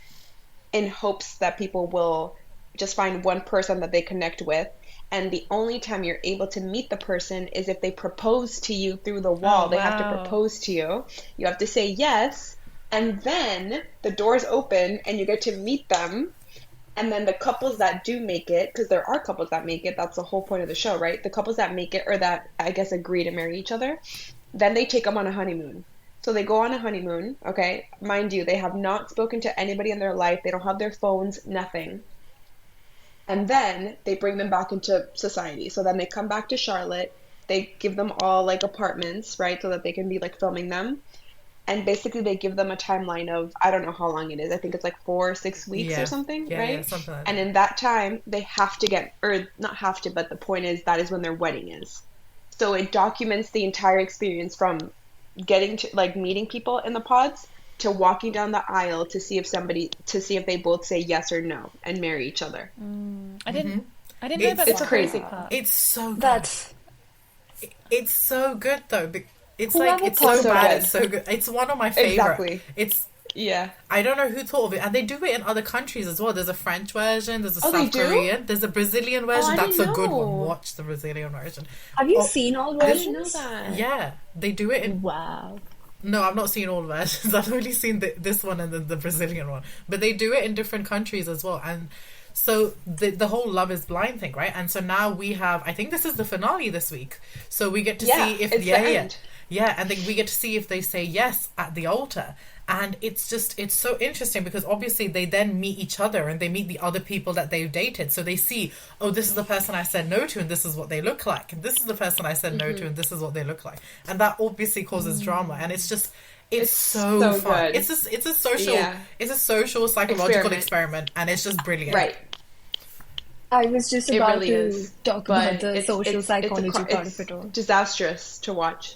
in hopes that people will just find one person that they connect with. And the only time you're able to meet the person is if they propose to you through the wall. Oh, they have to wow. propose to you. You have to say yes. And then the doors open and you get to meet them. And then the couples that do make it, because there are couples that make it, that's the whole point of the show, right? The couples that make it, or that, I guess, agree to marry each other, then they take them on a honeymoon. So they go on a honeymoon, okay? Mind you, they have not spoken to anybody in their life. They don't have their phones, nothing. And then they bring them back into society. So then they come back to Charlotte. They give them all, like, apartments, right? So that they can be, like, filming them. And basically they give them a timeline of, I don't know how long it is. I think it's like 4 or 6 weeks or something, right? Yeah, something like that. And in that time, they have to get, or not have to, but the point is that is when their wedding is. So it documents the entire experience from getting to, like, meeting people in the pods to walking down the aisle to see if they both say yes or no and marry each other. I didn't know about It's the crazy. part. It's so good. That's It's so good though. It's Whoever like, it's thought so so bad, good. it's so good. It's one of my favorite. Exactly. It's, Yeah. I don't know who thought of it, and they do it in other countries as well. There's a French version, there's a Oh, they South do? Korean, there's a Brazilian version. I That's a didn't good one. know. Watch the Brazilian version. Have you Oh, seen all I didn't know versions? that. Yeah, they do it in. Wow. No, I've not seen all versions. I've only seen this one and the Brazilian one. But they do it in different countries as well. And so the whole Love is Blind thing, right? And so now we have, I think this is the finale this week. So we get to Yeah, see if, it's the end. Yeah, and then we get to see if they say yes at the altar. And it's so interesting because obviously they then meet each other and they meet the other people that they've dated. So they see, oh, this is the person I said no to and this is what they look like. And this is the person I said no to and this is what they look like. And that obviously causes drama. And it's just, it's so fun. good. It's a social, Yeah. it's a social psychological experiment, and it's just brilliant. Right. I was just It about really to is. talk But about the it's- social it's- psychology part it's of it all. disastrous to watch.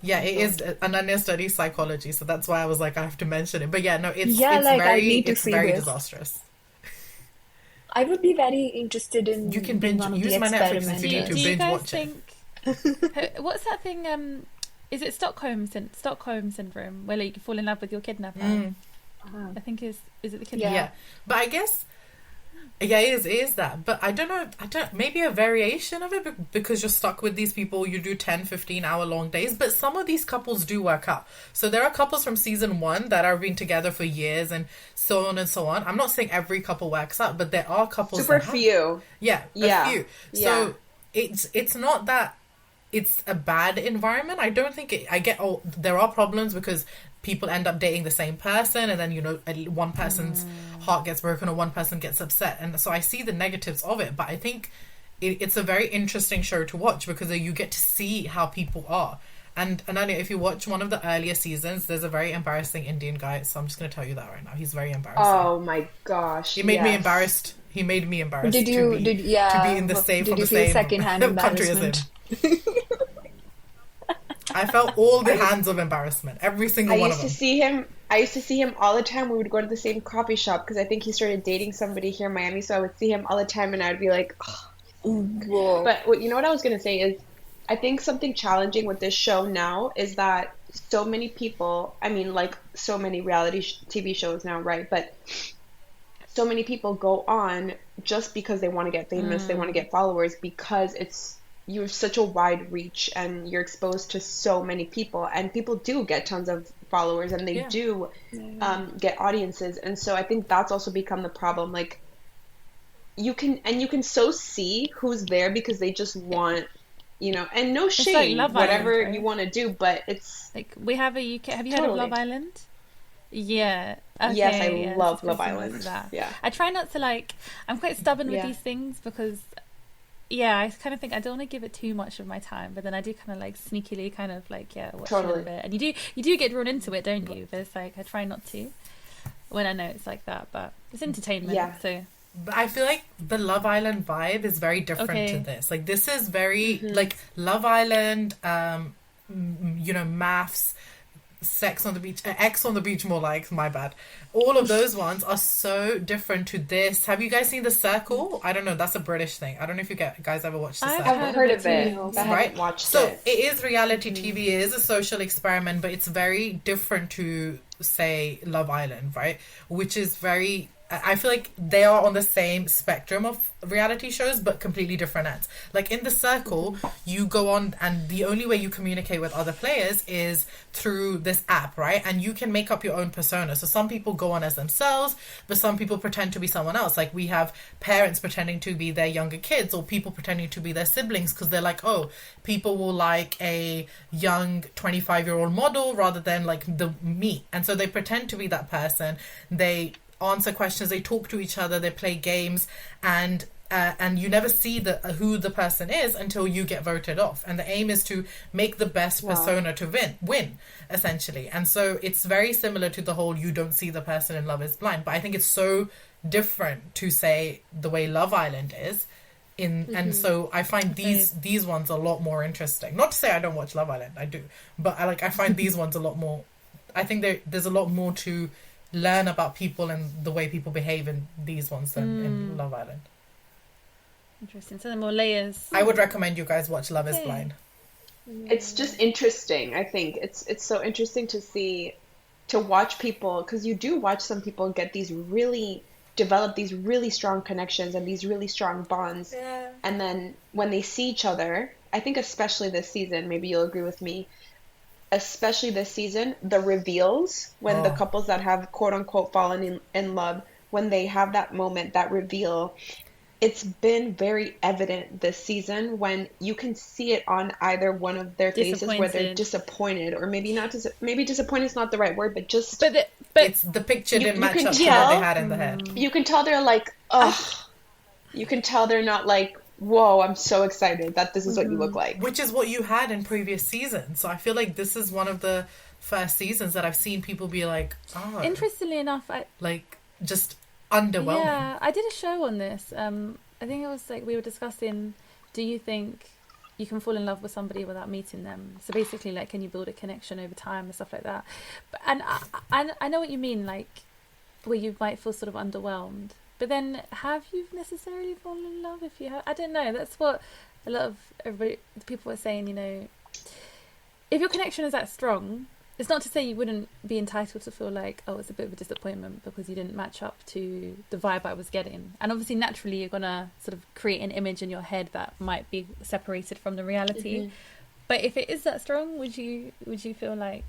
Yeah, it is. Ananya studies psychology, so that's why I was like, I have to mention it. But yeah, no, it's Yeah, it's like, I very need to it's see very this. disastrous. I would be very interested in You can being binge one of use the my Netflix if you need experimenters. to Do you binge guys watch it. think? What's that thing? Is it Stockholm syndrome, where like you fall in love with your kidnapper? I think is it the kidnapper? Yeah, but I guess Yeah, it is that. But I don't know, maybe a variation of it because you're stuck with these people. You do 10, 15-hour long days. But some of these couples do work out. So there are couples from season 1 that have been together for years and so on and so on. I'm not saying every couple works out, but there are couples Super few. Yeah, a few. So it's not that it's a bad environment. I don't think there are problems because people end up dating the same person, and then one person's heart gets broken or one person gets upset, and so I see the negatives of it. But I think it's a very interesting show to watch because you get to see how people are. And Ananya, if you watch one of the earlier seasons, there's a very embarrassing Indian guy. So I'm just going to tell you that right now. He's very embarrassing. Oh my gosh! He made me embarrassed. He made me embarrassed. To be in the same did you feel secondhand country as him. embarrassment? I felt all the hands of embarrassment, every single one of them. I used to see him all the time. We would go to the same coffee shop because I think he started dating somebody here in Miami. So I would see him all the time, and I'd be like, "Oh." But you know what I was gonna say is, I think something challenging with this show now is that so many people, I mean, like so many reality TV shows now, right? But so many people go on just because they want to get famous, they want to get followers, because you have such a wide reach and you're exposed to so many people, and people do get tons of followers and they do get audiences. And so I think that's also become the problem. Like you can so see who's there because they just want, and no shade, like whatever Island, right? You want to do, but it's like we have a UK. Have you heard of Love Island? Yeah. Okay, yes, I love Love Island. Yeah. I try not to I'm quite stubborn with these things because I kind of think I don't want to give it too much of my time, but then I do kind of sneakily watch a little bit. And you do get drawn into it, don't you? But it's I try not to when I know it's like that, but it's entertainment. Yeah. So but I feel like the Love Island vibe is very different to this. Like this is very like Love Island, maths, Sex on the Beach, X on the Beach, more like, my bad. All of those ones are so different to this. Have you guys seen The Circle? I don't know, that's a British thing. I don't know if you guys ever watched The Circle. I've heard of it, but I haven't watched it. So it is reality TV, it is a social experiment, but it's very different to, say, Love Island, right? Which is very... I feel like they are on the same spectrum of reality shows, but completely different ends. Like in The Circle, you go on and the only way you communicate with other players is through this app, right? And you can make up your own persona. So some people go on as themselves, but some people pretend to be someone else. Like we have parents pretending to be their younger kids, or people pretending to be their siblings because they're like, oh, people will like a young 25-year-old model rather than like me. And so they pretend to be that person. They answer questions, they talk to each other, they play games, and you never see who the person is until you get voted off. And the aim is to make the best persona to win, essentially. And so it's very similar to the whole you don't see the person in Love is Blind. But I think it's so different to say the way Love Island is. And so I find these ones a lot more interesting. Not to say I don't watch Love Island, I do. But I find these ones a lot more... I think there's a lot more to learn about people and the way people behave in these ones than in Love Island. Interesting. So there are more layers. I would recommend you guys watch Love is Blind. It's just interesting. I think it's so interesting to watch people, because you do watch some people develop these really strong connections and these really strong bonds. Yeah. And then when they see each other, I think especially this season, maybe you'll agree with me, especially this season, the reveals when the couples that have quote unquote fallen in love, when they have that moment, that reveal, it's been very evident this season when you can see it on either one of their faces where they're disappointed, or maybe not. Maybe disappointed is not the right word, but just. But it's the picture didn't match up to what they had in the head. You can tell they're like, ugh. You can tell they're not like, whoa, I'm so excited that this is what you look like. Which is what you had in previous seasons. So I feel like this is one of the first seasons that I've seen people be like, oh. Interestingly enough, just underwhelming. Yeah, I did a show on this. I think it was we were discussing, do you think you can fall in love with somebody without meeting them? So basically, can you build a connection over time and stuff like that? And I know what you mean, where you might feel sort of underwhelmed. But then, have you necessarily fallen in love if you have? I don't know. That's what a lot of people are saying, if your connection is that strong, it's not to say you wouldn't be entitled to feel like, oh, it's a bit of a disappointment because you didn't match up to the vibe I was getting. And obviously, naturally, you're going to sort of create an image in your head that might be separated from the reality. Mm-hmm. But if it is that strong, would you feel like...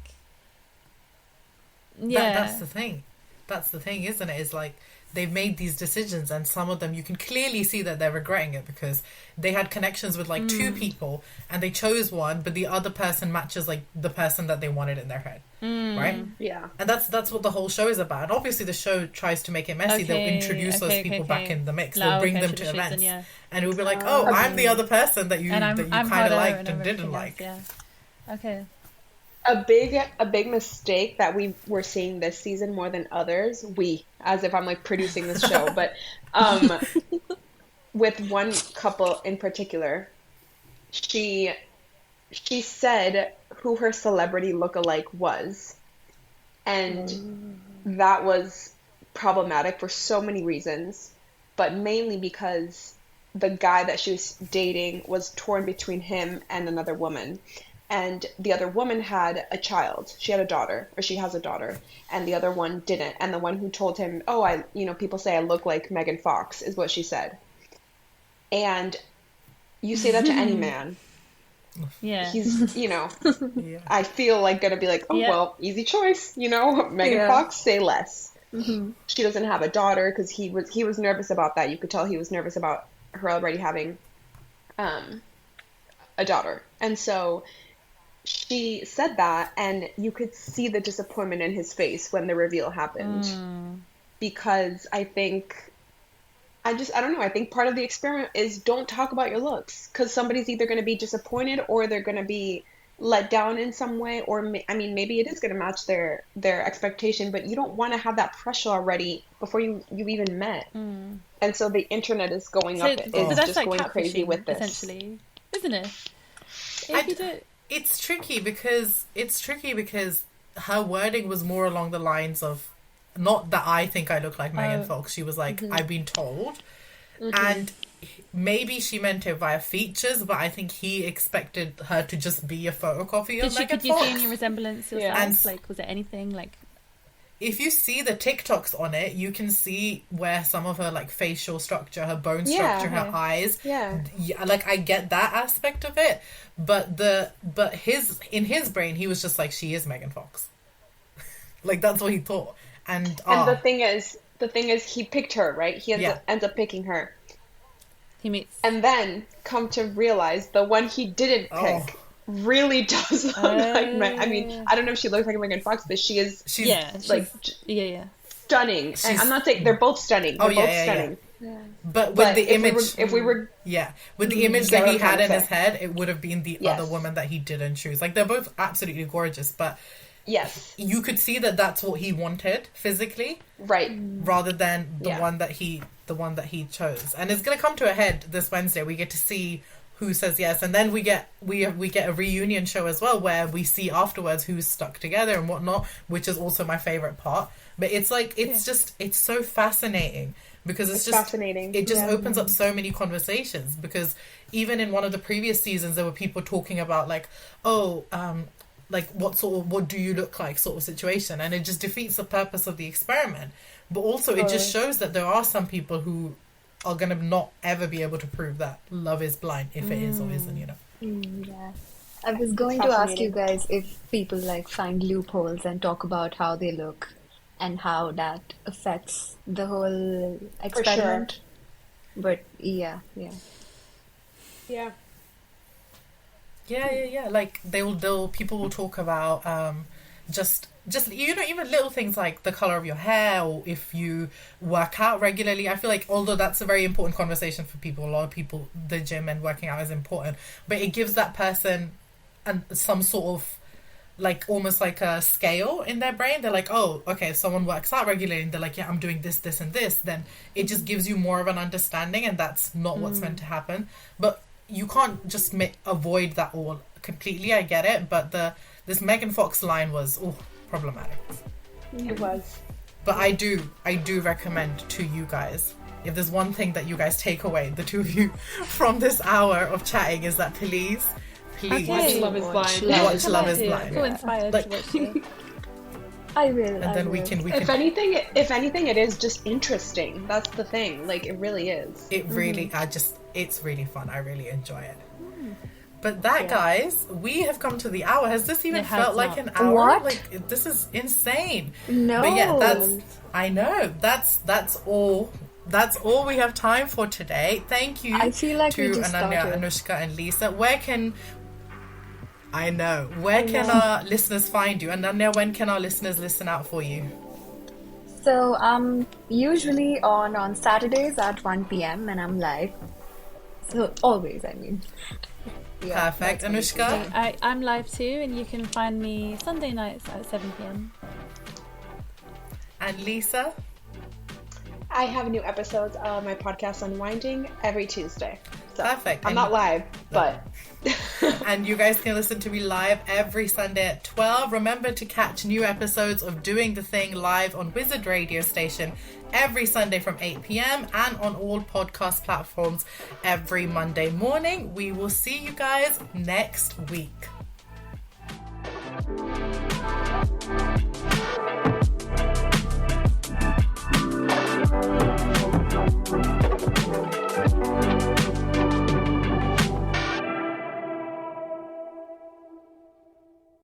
Yeah. That's the thing. That's the thing, isn't it? It's like they've made these decisions and some of them you can clearly see that they're regretting it because they had connections with like two people and they chose one, but the other person matches like the person that they wanted in their head. Right? Yeah. And that's what the whole show is about. And obviously the show tries to make it messy. They'll introduce those people back in the mix. They'll bring them to events. And it will be like, oh, I'm the other person that you kind of liked and didn't like. Yeah. Okay. A big mistake that we were seeing this season more than others, as if I'm like producing this show, but with one couple in particular, she said who her celebrity lookalike was, and that was problematic for so many reasons, but mainly because the guy that she was dating was torn between him and another woman. And the other woman had a child. She had a daughter, or she has a daughter, and the other one didn't. And the one who told him, "Oh, people say I look like Megan Fox," is what she said. And you say that to any man. Yeah. He's, I feel like gonna be like, "Oh, well, easy choice," Megan Fox, say less. Mm-hmm. She doesn't have a daughter because he was nervous about that. You could tell he was nervous about her already having a daughter, and so. She said that, and you could see the disappointment in his face when the reveal happened. Because I think, I don't know, I think part of the experiment is don't talk about your looks. Because somebody's either going to be disappointed or they're going to be let down in some way. Or, maybe it is going to match their expectation, but you don't want to have that pressure already before you even met. And so the internet is going up, is just like going crazy with this. Essentially, isn't it? It's tricky because her wording was more along the lines of, not that I think I look like Megan Fox. She was like, I've been told. And maybe she meant it via features, but I think he expected her to just be a photocopy of Megan Fox. Could you see any resemblance yourself? And like, was there anything like... If you see the TikToks on it, you can see where some of her like facial structure, her bone structure, her eyes. Yeah, like I get that aspect of it, but in his brain, he was just like, she is Megan Fox. Like that's what he thought. And the thing is, he picked her, right? He ends up picking her. He meets, and then come to realize the one he didn't pick. Really does look like I don't know if she looks like Megan Fox, but she's stunning. And I'm not saying they're both stunning. They're both stunning. Yeah. But with the image, with the image that he had in his head, it would have been the other woman that he didn't choose. Like they're both absolutely gorgeous, but you could see that that's what he wanted physically, right? Rather than the one that he chose. And it's gonna come to a head this Wednesday. We get to see who says yes, and then we get a reunion show as well where we see afterwards who's stuck together and whatnot, which is also my favorite part. But it's like it's so fascinating because it's just fascinating. It just opens up so many conversations, because even in one of the previous seasons there were people talking about like, like what do you look like sort of situation, and it just defeats the purpose of the experiment. But also it just shows that there are some people who are going to not ever be able to prove that love is blind, if it is or isn't, I was going to ask you guys if people like find loopholes and talk about how they look and how that affects the whole experiment. But yeah. Like people will talk about just even little things like the color of your hair, or if you work out regularly. I feel like although that's a very important conversation for people, a lot of people, the gym and working out is important, but it gives that person some sort of like almost like a scale in their brain. They're like, oh, okay, if someone works out regularly and they're like, yeah, I'm doing this and this, then it just gives you more of an understanding, and that's not what's meant to happen. But you can't just avoid that all completely. I get it, but this Megan Fox line was problematic. It was. But I do recommend to you guys, if there's one thing that you guys take away, the two of you, from this hour of chatting, is that please please Watch Love is Blind. watch Love is Blind. Feel inspired Like- to watch it. I will. And then we can If anything, it is just interesting. That's the thing. Like, it really is. It really, it's really fun. I really enjoy it. But that, guys, we have come to the hour. Has this even It has felt like not. an hour? What? Like, this is insane. No. But yeah, I know. That's all. That's all we have time for today. Thank you I feel like we to just Ananya, started. Anushka, and Lisa. Where can our listeners find you? Ananya, when can our listeners listen out for you? So usually on Saturdays at 1 p.m. and I'm live. So always, I mean. Yeah, Perfect. that's Anushka? I'm live too, and you can find me Sunday nights at 7 p.m. And Lisa? I have new episodes of my podcast Unwinding every Tuesday. So Perfect. I'm not live, but And you guys can listen to me live every Sunday at 12. Remember to catch new episodes of Doing the Thing live on Wizard Radio Station every Sunday from 8 p.m. and on all podcast platforms every Monday morning. We will see you guys next week.